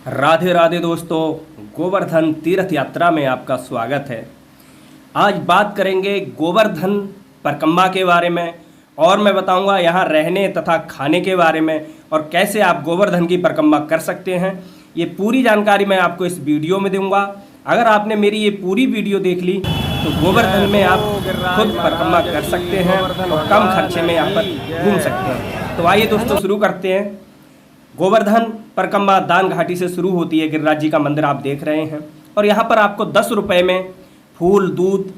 राधे राधे दोस्तों, गोवर्धन तीर्थ यात्रा में आपका स्वागत है। आज बात करेंगे गोवर्धन परिक्रमा के बारे में और मैं बताऊंगा यहाँ रहने तथा खाने के बारे में और कैसे आप गोवर्धन की परिक्रमा कर सकते हैं। ये पूरी जानकारी मैं आपको इस वीडियो में दूंगा। अगर आपने मेरी ये पूरी वीडियो देख ली तो गोवर्धन में आप खुद परिक्रमा कर सकते हैं और कम खर्चे में यहाँ पर घूम सकते हैं। तो आइए दोस्तों शुरू करते हैं। गोवर्धन परिक्रमा दान घाटी से शुरू होती है। गिरिराज जी का मंदिर आप देख रहे हैं और यहाँ पर आपको 10 रुपये में फूल, दूध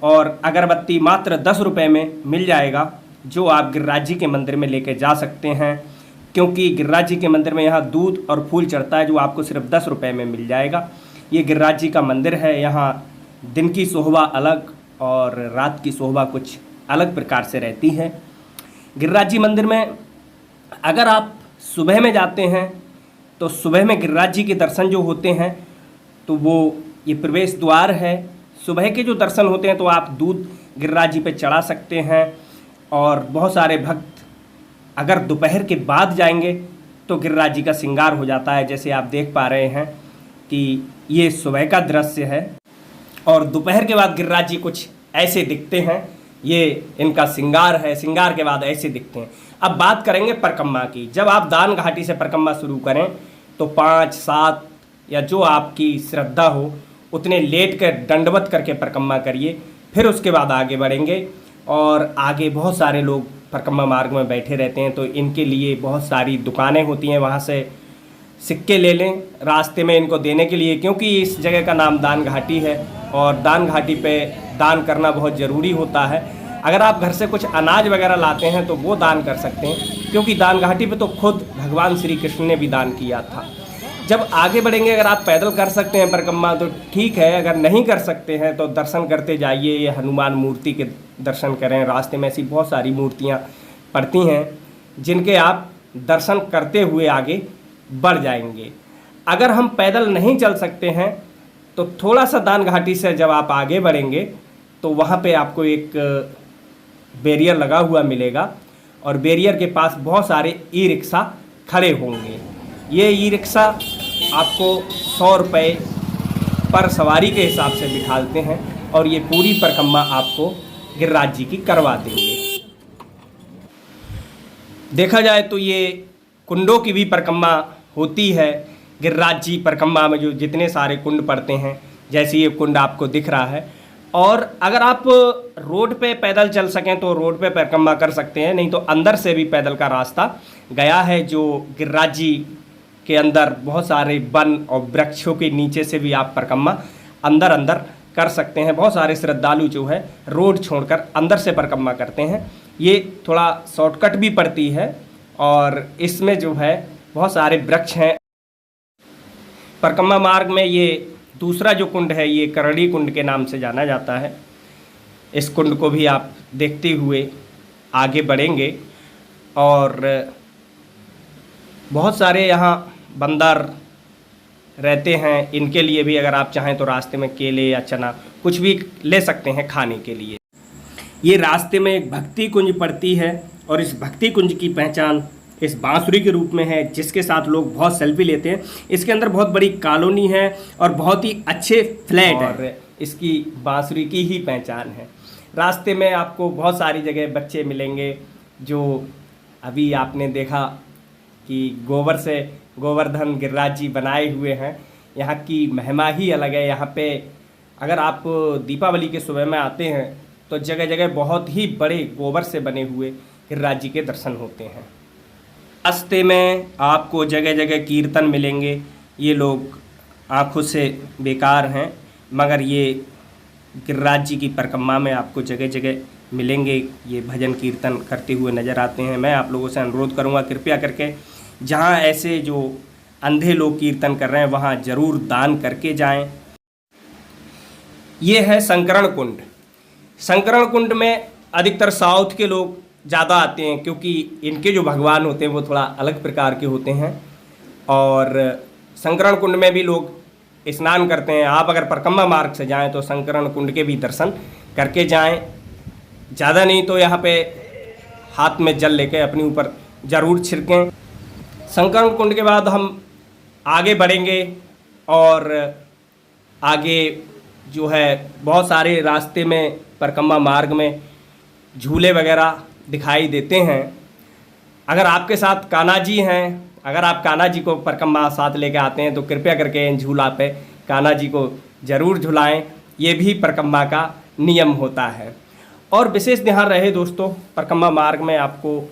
और अगरबत्ती मात्र 10 रुपये में मिल जाएगा, जो आप गिरिराज जी के मंदिर में लेके जा सकते हैं। क्योंकि गिरिराज जी के मंदिर में यहाँ दूध और फूल चढ़ता है, जो आपको सिर्फ 10 रुपये में मिल जाएगा। ये गिरिराज जी का मंदिर है। यहाँ दिन की शोभा अलग और रात की शोभा कुछ अलग प्रकार से रहती है। गिरिराज जी मंदिर में अगर आप सुबह में जाते हैं तो सुबह में गिरिराज जी के दर्शन जो होते हैं तो वो ये प्रवेश द्वार है। सुबह के जो दर्शन होते हैं तो आप दूध गिरिराज जी पे चढ़ा सकते हैं। और बहुत सारे भक्त अगर दोपहर के बाद जाएंगे तो गिरिराज जी का श्रृंगार हो जाता है। जैसे आप देख पा रहे हैं कि ये सुबह का दृश्य है और दोपहर के बाद गिरिराज जी कुछ ऐसे दिखते हैं। ये इनका श्रृंगार है। श्रृंगार के बाद ऐसे दिखते हैं। अब बात करेंगे परिक्रमा की। जब आप दान घाटी से परिक्रमा शुरू करें तो 5, 7 या जो आपकी श्रद्धा हो उतने लेट कर दंडवत करके परिक्रमा करिए। फिर उसके बाद आगे बढ़ेंगे और आगे बहुत सारे लोग परिक्रमा मार्ग में बैठे रहते हैं, तो इनके लिए बहुत सारी दुकानें होती हैं। वहाँ से सिक्के ले लें रास्ते में इनको देने के लिए, क्योंकि इस जगह का नाम दान घाटी है और दान घाटी पे दान करना बहुत ज़रूरी होता है। अगर आप घर से कुछ अनाज वगैरह लाते हैं तो वो दान कर सकते हैं, क्योंकि दान घाटी पे तो खुद भगवान श्री कृष्ण ने भी दान किया था। जब आगे बढ़ेंगे, अगर आप पैदल कर सकते हैं परिक्रमा तो ठीक है, अगर नहीं कर सकते हैं तो दर्शन करते जाइए। ये हनुमान मूर्ति के दर्शन करें। रास्ते में ऐसी बहुत सारी मूर्तियाँ पड़ती हैं जिनके आप दर्शन करते हुए आगे बढ़ जाएंगे। अगर हम पैदल नहीं चल सकते हैं तो थोड़ा सा दान घाटी से जब आप आगे बढ़ेंगे तो वहाँ पे आपको एक बैरियर लगा हुआ मिलेगा और बैरियर के पास बहुत सारे ई रिक्शा खड़े होंगे। ये ई रिक्शा आपको 100 रुपये पर सवारी के हिसाब से बिठाते हैं और ये पूरी परिक्रमा आपको गिरिराज जी की करवा देंगे। देखा जाए तो ये कुंडों की भी परिक्रमा होती है। गिरिराज जी परिक्रमा में जो जितने सारे कुंड पड़ते हैं, जैसे ये कुंड आपको दिख रहा है। और अगर आप रोड पे पैदल चल सकें तो रोड पे परिक्रमा कर सकते हैं, नहीं तो अंदर से भी पैदल का रास्ता गया है, जो गिरिराज जी के अंदर बहुत सारे वन और वृक्षों के नीचे से भी आप परिक्रमा अंदर अंदर कर सकते हैं। बहुत सारे श्रद्धालु जो है रोड छोड़कर अंदर से परिक्रमा करते हैं। ये थोड़ा शॉर्टकट भी पड़ती है और इसमें जो है बहुत सारे वृक्ष हैं। परिक्रमा मार्ग में ये दूसरा जो कुंड है ये करड़ी कुंड के नाम से जाना जाता है। इस कुंड को भी आप देखते हुए आगे बढ़ेंगे और बहुत सारे यहाँ बंदर रहते हैं। इनके लिए भी अगर आप चाहें तो रास्ते में केले या चना कुछ भी ले सकते हैं खाने के लिए। ये रास्ते में एक भक्ति कुंज पड़ती है और इस भक्ति कुंज की पहचान इस बांसुरी के रूप में है, जिसके साथ लोग बहुत सेल्फी लेते हैं। इसके अंदर बहुत बड़ी कॉलोनी है और बहुत ही अच्छे फ्लैट है। इसकी बांसुरी की ही पहचान है। रास्ते में आपको बहुत सारी जगह बच्चे मिलेंगे, जो अभी आपने देखा कि गोबर से गोवर्धन गिरिराज जी बनाए हुए हैं। यहाँ की महिमा ही अलग है। यहाँ पे अगर आप दीपावली के सुबह में आते हैं तो जगह जगह बहुत ही बड़े गोबर से बने हुए गिरिराज जी के दर्शन होते हैं। रास्ते में आपको जगह जगह कीर्तन मिलेंगे। ये लोग आँखों से बेकार हैं, मगर ये गिरिराज जी की परिक्रमा में आपको जगह जगह मिलेंगे। ये भजन कीर्तन करते हुए नज़र आते हैं। मैं आप लोगों से अनुरोध करूँगा, कृपया करके जहाँ ऐसे जो अंधे लोग कीर्तन कर रहे हैं वहाँ ज़रूर दान करके जाएं। ये है संकरण कुंड। संकरण कुंड में अधिकतर साउथ के लोग ज़्यादा आते हैं, क्योंकि इनके जो भगवान होते हैं वो थोड़ा अलग प्रकार के होते हैं। और संकरण कुंड में भी लोग स्नान करते हैं। आप अगर परिक्रमा मार्ग से जाएं तो संकरण कुंड के भी दर्शन करके जाएं। ज़्यादा नहीं तो यहाँ पे हाथ में जल लेके अपने ऊपर ज़रूर छिड़कें। संकरण कुंड के बाद हम आगे बढ़ेंगे और आगे जो है बहुत सारे रास्ते में परिक्रमा मार्ग में झूले वगैरह दिखाई देते हैं। अगर आपके साथ कान्हा जी हैं, अगर आप कान्हा जी को परिक्रमा साथ लेके आते हैं तो कृपया करके इन झूला पे कान्हा जी को ज़रूर झुलाएं। ये भी परिक्रमा का नियम होता है। और विशेष ध्यान रहे दोस्तों, परिक्रमा मार्ग में आपको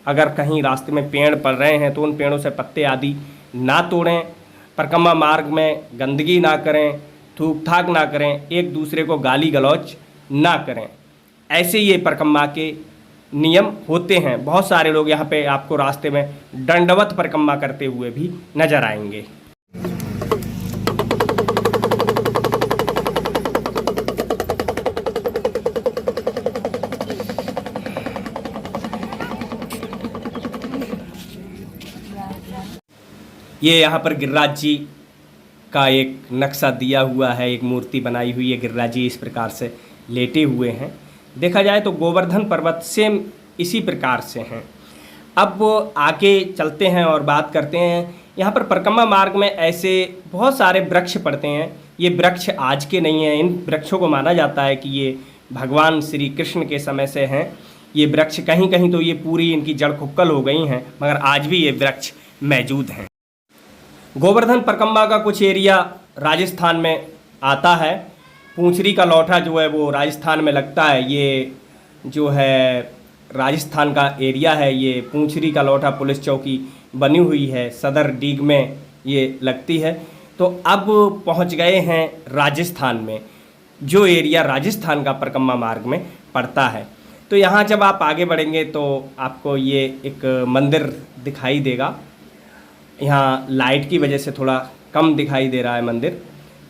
अगर कहीं रास्ते में पेड़ पड़ रहे हैं तो उन पेड़ों से पत्ते आदि ना तोड़ें। परिक्रमा मार्ग में गंदगी ना करें, थूक थाक ना करें, एक दूसरे को गाली गलौज ना करें। ऐसे ये परिक्रमा के नियम होते हैं। बहुत सारे लोग यहाँ पे आपको रास्ते में दंडवत परिक्रमा करते हुए भी नजर आएंगे। ये यहाँ पर गिरिराज जी का एक नक्शा दिया हुआ है, एक मूर्ति बनाई हुई है। गिरिराज जी इस प्रकार से लेटे हुए हैं। देखा जाए तो गोवर्धन पर्वत सेम इसी प्रकार से हैं। अब वो आगे चलते हैं और बात करते हैं। यहाँ पर परिक्रमा मार्ग में ऐसे बहुत सारे वृक्ष पड़ते हैं। ये वृक्ष आज के नहीं हैं। इन वृक्षों को माना जाता है कि ये भगवान श्री कृष्ण के समय से हैं। ये वृक्ष कहीं कहीं तो ये पूरी इनकी जड़ खुक्कल हो गई हैं, मगर आज भी ये वृक्ष मौजूद हैं। गोवर्धन परिक्रमा का कुछ एरिया राजस्थान में आता है। पूंछरी का लौठा जो है वो राजस्थान में लगता है। ये जो है राजस्थान का एरिया है। ये पूंछरी का लौठा पुलिस चौकी बनी हुई है, सदर डीग में ये लगती है। तो अब पहुंच गए हैं राजस्थान में, जो एरिया राजस्थान का परिक्रमा मार्ग में पड़ता है। तो यहाँ जब आप आगे बढ़ेंगे तो आपको ये एक मंदिर दिखाई देगा। यहाँ लाइट की वजह से थोड़ा कम दिखाई दे रहा है मंदिर।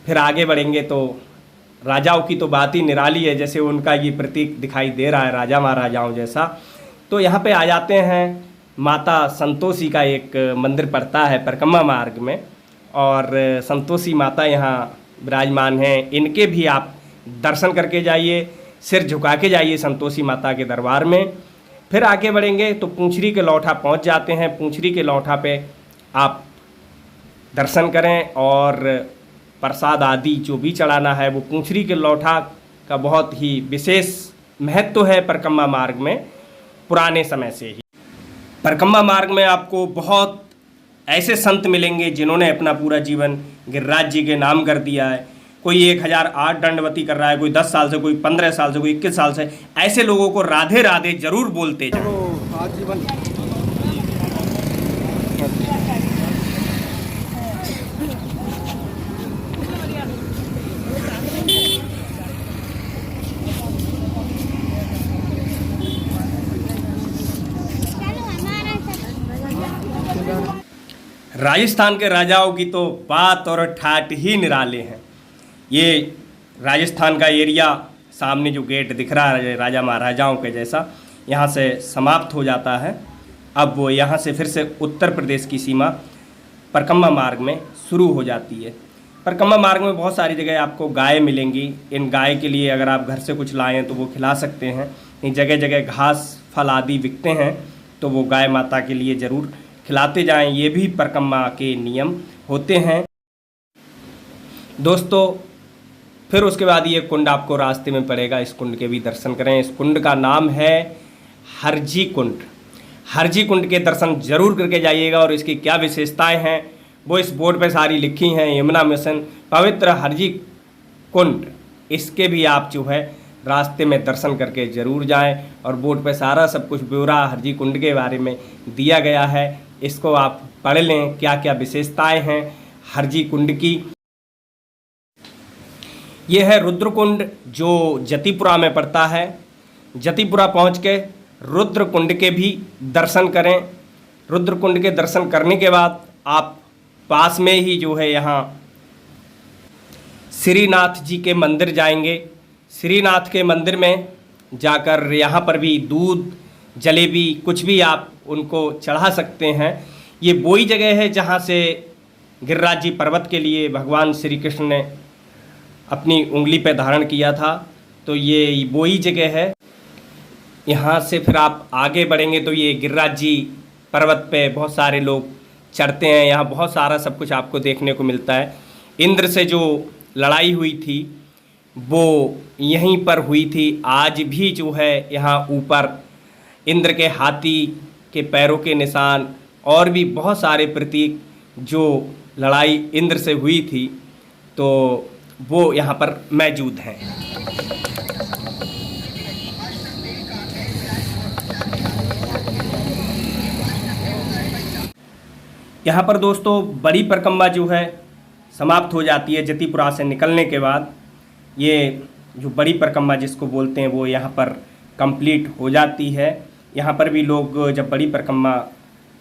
फिर आगे बढ़ेंगे तो राजाओं की तो बात ही निराली है, जैसे उनका ये प्रतीक दिखाई दे रहा है राजा महाराजाओं जैसा। तो यहाँ पे आ जाते हैं, माता संतोषी का एक मंदिर पड़ता है परिक्रमा मार्ग में, और संतोषी माता यहाँ विराजमान हैं। इनके भी आप दर्शन करके जाइए, सिर झुका के जाइए संतोषी माता के दरबार में। फिर आगे बढ़ेंगे तो पूंछरी के लौठा पहुँच जाते हैं। पूंछरी के लौठा पे आप दर्शन करें और प्रसाद आदि जो भी चढ़ाना है वो पूंछरी के लौठा का बहुत ही विशेष महत्व है परिक्रमा मार्ग में, पुराने समय से ही। परिक्रमा मार्ग में आपको बहुत ऐसे संत मिलेंगे जिन्होंने अपना पूरा जीवन गिरिराज जी के नाम कर दिया है। कोई 1008 दंडवती कर रहा है, कोई 10 साल से, कोई 15 साल से, कोई 21 साल से। ऐसे लोगों को राधे राधे जरूर बोलते जाओ। राजस्थान के राजाओं की तो बात और ठाट ही निराले हैं। ये राजस्थान का एरिया सामने जो गेट दिख रहा है राजा महाराजाओं के जैसा, यहाँ से समाप्त हो जाता है। अब वो यहाँ से फिर से उत्तर प्रदेश की सीमा परिक्रमा मार्ग में शुरू हो जाती है। परिक्रमा मार्ग में बहुत सारी जगह आपको गाय मिलेंगी। इन गाय के लिए अगर आप घर से कुछ लाएँ तो वो खिला सकते हैं। इन जगह जगह घास फल आदि बिकते हैं, तो वो गाय माता के लिए ज़रूर खिलाते जाएं। ये भी परिक्रमा के नियम होते हैं दोस्तों। फिर उसके बाद ये कुंड आपको रास्ते में पड़ेगा, इस कुंड के भी दर्शन करें। इस कुंड का नाम है हरजी कुंड। हरजी कुंड के दर्शन जरूर करके जाइएगा। और इसकी क्या विशेषताएं हैं वो इस बोर्ड पे सारी लिखी हैं। यमुना मिशन पवित्र हरजी कुंड, इसके भी आप जो है रास्ते में दर्शन करके ज़रूर जाएं। और बोर्ड पे सारा सब कुछ ब्यौरा हरजी कुंड के बारे में दिया गया है, इसको आप पढ़ लें, क्या क्या विशेषताएं हैं हरजी कुंड की। ये है रुद्रकुंड जो जतिपुरा में पड़ता है। जतिपुरा पहुंच के रुद्रकुंड के भी दर्शन करें। रुद्रकुंड के दर्शन करने के बाद आप पास में ही जो है यहाँ श्रीनाथ जी के मंदिर जाएंगे। श्रीनाथ के मंदिर में जाकर यहाँ पर भी दूध जलेबी कुछ भी आप उनको चढ़ा सकते हैं। ये वही जगह है जहाँ से गिरिराज जी पर्वत के लिए भगवान श्री कृष्ण ने अपनी उंगली पे धारण किया था। तो ये वही जगह है। यहाँ से फिर आप आगे बढ़ेंगे तो ये गिरिराज जी पर्वत पे बहुत सारे लोग चढ़ते हैं। यहाँ बहुत सारा सब कुछ आपको देखने को मिलता है। इंद्र से जो लड़ाई हुई थी वो यहीं पर हुई थी। आज भी जो है यहाँ ऊपर इंद्र के हाथी के पैरों के निशान और भी बहुत सारे प्रतीक, जो लड़ाई इंद्र से हुई थी तो वो यहाँ पर मौजूद हैं। यहाँ पर दोस्तों बड़ी परिक्रमा जो है समाप्त हो जाती है। जतिपुरा से निकलने के बाद ये जो बड़ी परिक्रमा जिसको बोलते हैं वो यहाँ पर कंप्लीट हो जाती है। यहाँ पर भी लोग जब बड़ी परिक्रमा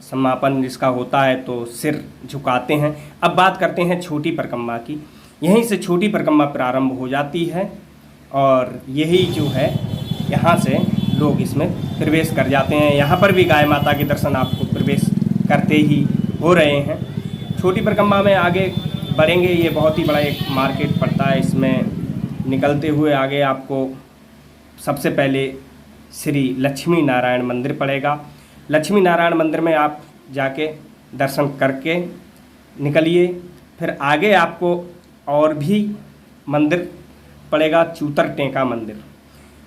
समापन जिसका होता है तो सिर झुकाते हैं। अब बात करते हैं छोटी परिक्रमा की। यहीं से छोटी परिक्रमा प्रारंभ हो जाती है और यही जो है यहाँ से लोग इसमें प्रवेश कर जाते हैं। यहाँ पर भी गाय माता के दर्शन आपको प्रवेश करते ही हो रहे हैं। छोटी परिक्रमा में आगे बढ़ेंगे। ये बहुत ही बड़ा एक मार्केट पड़ता है। इसमें निकलते हुए आगे आपको सबसे पहले श्री लक्ष्मी नारायण मंदिर पड़ेगा। लक्ष्मी नारायण मंदिर में आप जाके दर्शन करके निकलिए। फिर आगे आपको और भी मंदिर पड़ेगा, चूतर टेका मंदिर।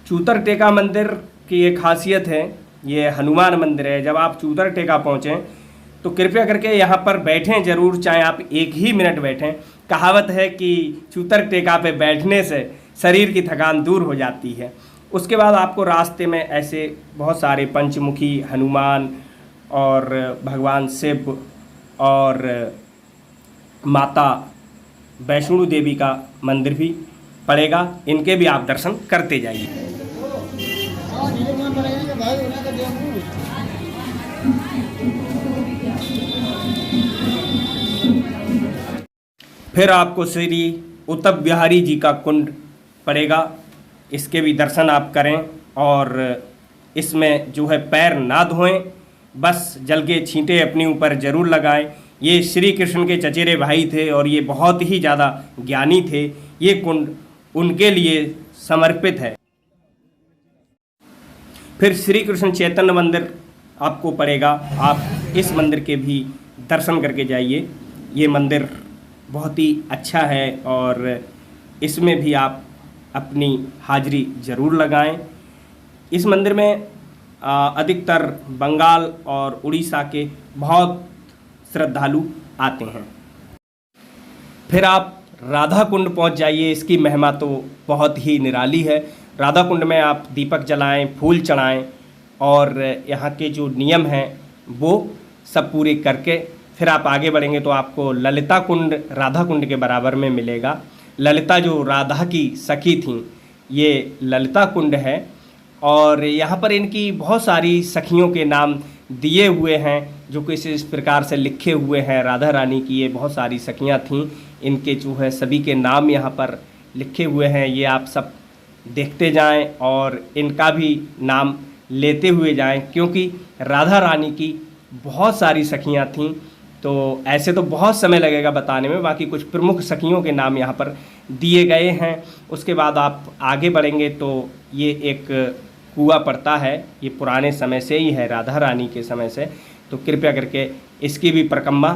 चूतर टेका मंदिर की एक खासियत है, ये हनुमान मंदिर है। जब आप चूतर टेका पहुँचें तो कृपया करके यहाँ पर बैठें ज़रूर, चाहे आप एक ही मिनट बैठें। कहावत है कि चूतर टेका पे बैठने से शरीर की थकान दूर हो जाती है। उसके बाद आपको रास्ते में ऐसे बहुत सारे पंचमुखी हनुमान और भगवान शिव और माता वैष्णो देवी का मंदिर भी पड़ेगा। इनके भी आप दर्शन करते जाइए। फिर आपको श्री उत्तम बिहारी जी का कुंड पड़ेगा। इसके भी दर्शन आप करें और इसमें जो है पैर ना धोएं, बस जल के छींटे अपने ऊपर ज़रूर लगाएं। ये श्री कृष्ण के चचेरे भाई थे और ये बहुत ही ज़्यादा ज्ञानी थे। ये कुंड उनके लिए समर्पित है। फिर श्री कृष्ण चैतन्य मंदिर आपको पड़ेगा। आप इस मंदिर के भी दर्शन करके जाइए। ये मंदिर बहुत ही अच्छा है और इसमें भी आप अपनी हाजिरी ज़रूर लगाएं। इस मंदिर में अधिकतर बंगाल और उड़ीसा के बहुत श्रद्धालु आते हैं। फिर आप राधा कुंड पहुंच जाइए। इसकी महिमा तो बहुत ही निराली है। राधा कुंड में आप दीपक जलाएं, फूल चढ़ाएं और यहाँ के जो नियम हैं वो सब पूरे करके फिर आप आगे बढ़ेंगे तो आपको ललिता कुंड राधा कुंड के बराबर में मिलेगा। ललिता जो राधा की सखी थीं, ये ललिता कुंड है और यहाँ पर इनकी बहुत सारी सखियों के नाम दिए हुए हैं जो कुछ इस प्रकार से लिखे हुए हैं। राधा रानी की ये बहुत सारी सखियाँ थीं, इनके जो है सभी के नाम यहाँ पर लिखे हुए हैं। ये आप सब देखते जाएं और इनका भी नाम लेते हुए जाएं, क्योंकि राधा रानी की बहुत सारी सखियाँ थीं। तो ऐसे तो बहुत समय लगेगा बताने में, बाकी कुछ प्रमुख सखियों के नाम यहाँ पर दिए गए हैं। उसके बाद आप आगे बढ़ेंगे तो ये एक कुआं पड़ता है। ये पुराने समय से ही है, राधा रानी के समय से। तो कृपया करके इसकी भी परिक्रमा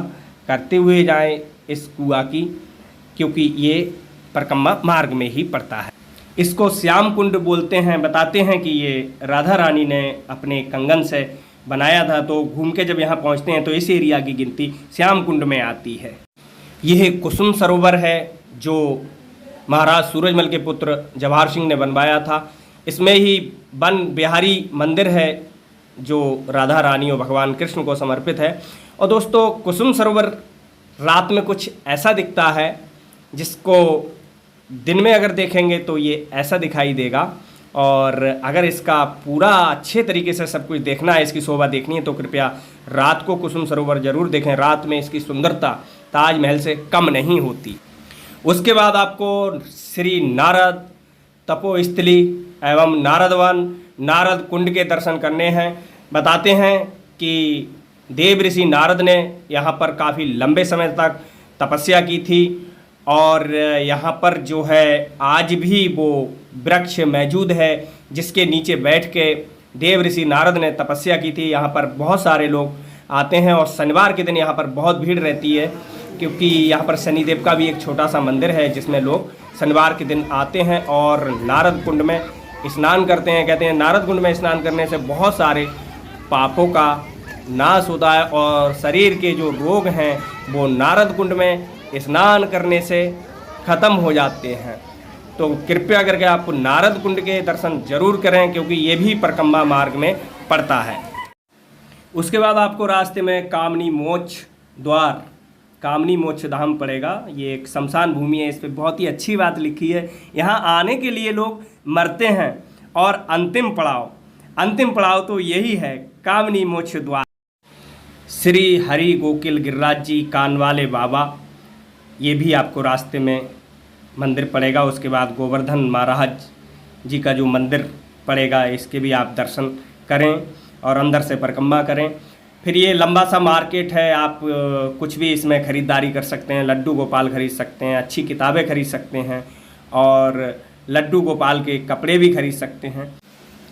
करते हुए जाएं इस कुआं की, क्योंकि ये परिक्रमा मार्ग में ही पड़ता है। इसको श्याम कुंड बोलते हैं। बताते हैं कि ये राधा रानी ने अपने कंगन से बनाया था। तो घूम के जब यहाँ पहुँचते हैं तो इस एरिया की गिनती श्याम कुंड में आती है। यह कुसुम सरोवर है जो महाराज सूरजमल के पुत्र जवाहर सिंह ने बनवाया था। इसमें ही वन बिहारी मंदिर है जो राधा रानी और भगवान कृष्ण को समर्पित है। और दोस्तों कुसुम सरोवर रात में कुछ ऐसा दिखता है जिसको दिन में अगर देखेंगे तो ये ऐसा दिखाई देगा। और अगर इसका पूरा अच्छे तरीके से सब कुछ देखना है, इसकी शोभा देखनी है, तो कृपया रात को कुसुम सरोवर ज़रूर देखें। रात में इसकी सुंदरता ताजमहल से कम नहीं होती। उसके बाद आपको श्री नारद तपोस्थली एवं नारदवन नारद कुंड के दर्शन करने हैं। बताते हैं कि देव ऋषि नारद ने यहाँ पर काफ़ी लंबे समय तक तपस्या की थी और यहाँ पर जो है आज भी वो वृक्ष मौजूद है जिसके नीचे बैठ के देव ऋषि नारद ने तपस्या की थी। यहाँ पर बहुत सारे लोग आते हैं। और शनिवार के दिन यहाँ पर बहुत भीड़ रहती है, क्योंकि यहाँ पर शनिदेव का भी एक छोटा सा मंदिर है जिसमें लोग शनिवार के दिन आते हैं और नारद कुंड में स्नान करते हैं। कहते हैं नारद कुंड में स्नान करने से बहुत सारे पापों का नाश होता है और शरीर के जो रोग हैं वो नारद कुंड में स्नान करने से ख़त्म हो जाते हैं। तो कृपया करके आप नारद कुंड के दर्शन जरूर करें, क्योंकि ये भी परिक्रमा मार्ग में पड़ता है। उसके बाद आपको रास्ते में कामनी मोक्ष द्वार, कामनी मोक्ष धाम पड़ेगा। ये एक शमशान भूमि है, इस पर बहुत ही अच्छी बात लिखी है। यहाँ आने के लिए लोग मरते हैं और अंतिम पड़ाव तो यही है, कामनी मोक्ष द्वार। श्री हरि गोकिल गिरिराज जी कानवाले बाबा, ये भी आपको रास्ते में मंदिर पड़ेगा। उसके बाद गोवर्धन महाराज जी का जो मंदिर पड़ेगा, इसके भी आप दर्शन करें और अंदर से परिक्रमा करें। फिर ये लंबा सा मार्केट है, आप कुछ भी इसमें ख़रीदारी कर सकते हैं। लड्डू गोपाल खरीद सकते हैं, अच्छी किताबें खरीद सकते हैं और लड्डू गोपाल के कपड़े भी खरीद सकते हैं।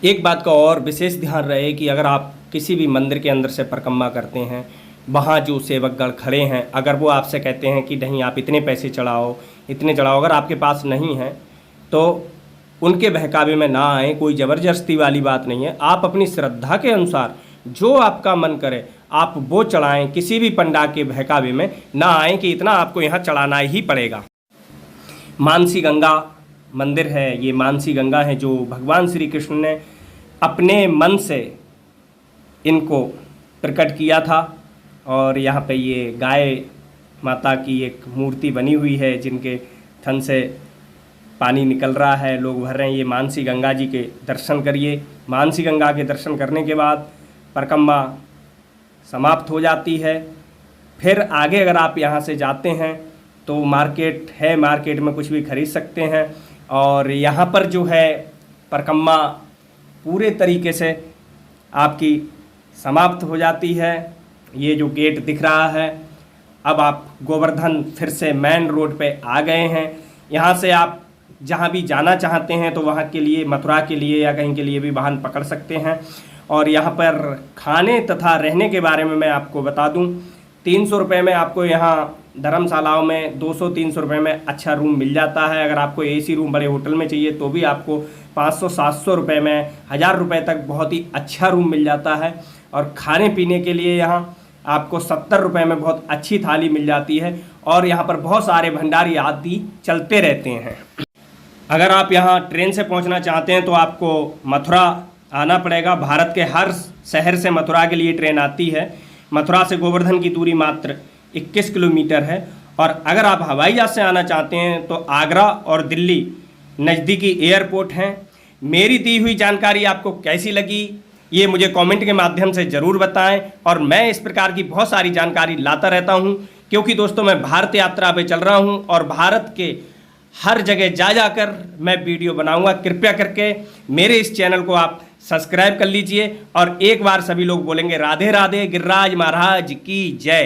एक बात का और विशेष ध्यान रहे कि अगर आप किसी भी मंदिर के अंदर से परिक्रमा करते हैं, वहाँ जो सेवकगण खड़े हैं, अगर वो आपसे कहते हैं कि नहीं आप इतने पैसे चढ़ाओ, अगर आपके पास नहीं है तो उनके बहकावे में ना आए। कोई ज़बरदस्ती वाली बात नहीं है। आप अपनी श्रद्धा के अनुसार जो आपका मन करे आप वो चढ़ाएं। किसी भी पंडा के बहकावे में ना आए कि इतना आपको यहाँ चढ़ाना ही पड़ेगा। मानसी गंगा मंदिर है, ये मानसी गंगा है जो भगवान श्री कृष्ण ने अपने मन से इनको प्रकट किया था। और यहाँ पे ये गाय माता की एक मूर्ति बनी हुई है जिनके थन से पानी निकल रहा है, लोग भर रहे हैं। ये मानसी गंगा जी के दर्शन करिए। मानसी गंगा के दर्शन करने के बाद परिक्रमा समाप्त हो जाती है। फिर आगे अगर आप यहाँ से जाते हैं तो मार्केट है, मार्केट में कुछ भी खरीद सकते हैं। और यहाँ पर जो है परिक्रमा पूरे तरीके से आपकी समाप्त हो जाती है। ये जो गेट दिख रहा है, अब आप गोवर्धन फिर से मेन रोड पे आ गए हैं। यहाँ से आप जहाँ भी जाना चाहते हैं तो वहाँ के लिए, मथुरा के लिए या कहीं के लिए भी वाहन पकड़ सकते हैं। और यहाँ पर खाने तथा रहने के बारे में मैं आपको बता दूँ, 300 रुपये में आपको यहाँ धर्मशालाओं में 200-300 रुपये में अच्छा रूम मिल जाता है। अगर आपको एसी रूम बड़े होटल में चाहिए तो भी आपको 500-700 रुपये में, 1000 रुपये तक बहुत ही अच्छा रूम मिल जाता है। और खाने पीने के लिए यहाँ आपको 70 रुपये में बहुत अच्छी थाली मिल जाती है। और यहाँ पर बहुत सारे भंडारी आदि चलते रहते हैं। अगर आप यहाँ ट्रेन से पहुँचना चाहते हैं तो आपको मथुरा आना पड़ेगा। भारत के हर शहर से मथुरा के लिए ट्रेन आती है। मथुरा से गोवर्धन की दूरी मात्र 21 किलोमीटर है। और अगर आप हवाई जहाज से आना चाहते हैं तो आगरा और दिल्ली नज़दीकी एयरपोर्ट हैं। मेरी दी हुई जानकारी आपको कैसी लगी ये मुझे कमेंट के माध्यम से ज़रूर बताएं। और मैं इस प्रकार की बहुत सारी जानकारी लाता रहता हूं, क्योंकि दोस्तों मैं भारत यात्रा पे चल रहा हूं और भारत के हर जगह जा जाकर मैं वीडियो बनाऊंगा। कृपया करके मेरे इस चैनल को आप सब्सक्राइब कर लीजिए और एक बार सभी लोग बोलेंगे राधे राधे, गिरिराज महाराज की जय।